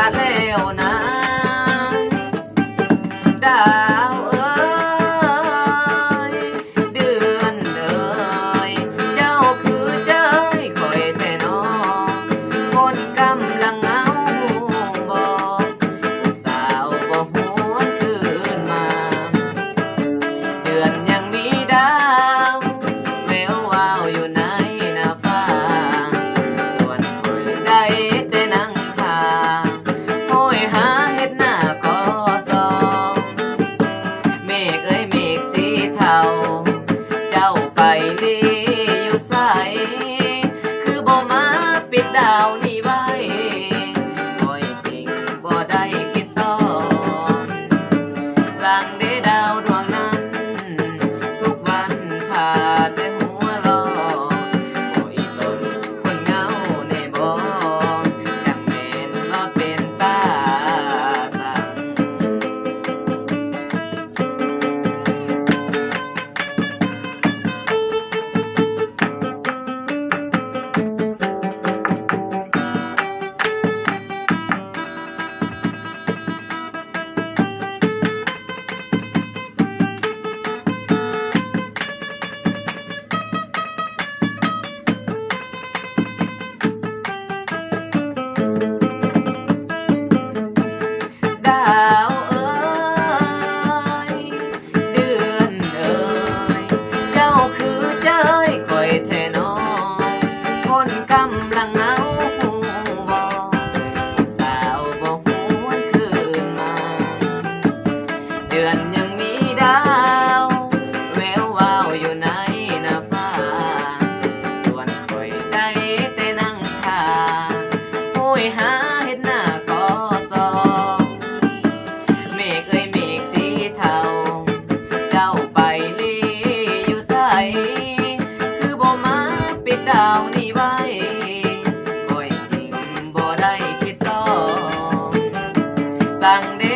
าดแล้วนะดาวเอ้ยเดือนเอ้ยเจ้าคือเจ้ยคอยแต่น้องคนกำลังเหงาบอกสาวบ่หวนคืนมาเดือนยังมีดาวแวววาวอยู่ในหน้าฟ้าส่วนคอยได้แต่นั่งท่าโหยหาเฮ็ดหน้าก็ซองเมฆเอ้ยเมฆสีเทาเจ้าไปลีอยู่ไสคือบ่มาปิดดาวนี่ไว้คอยจริงบ่ได้คิดต่อสั่งได้ดาวดวงนั้นทุกวันพาแต่หัวรอโอ้ยตนคนเหงาในบ่จังแม่นว่าเป็นตาสั่ง ดาวเอ้ยเดือนเอ้ยเจ้าคือเจ้ยคอยแท่น้องคนกำลังเหงาหูบอกสาวบ่หวนคืนมาเดือนยังมีดาวแวววาวอยู่ในหน้าฟ้าส่วนคอยได้แต่นั่งท่าโหยหาเฮ็ดหน้าก็ซองเมฆเอ้ยเมฆสีเทาเจ้าไปลีอยู่ไสคือบ่มาปิดดาวนี่ไว้คอยจริงบ่ได้คิดต่อสั่งเด้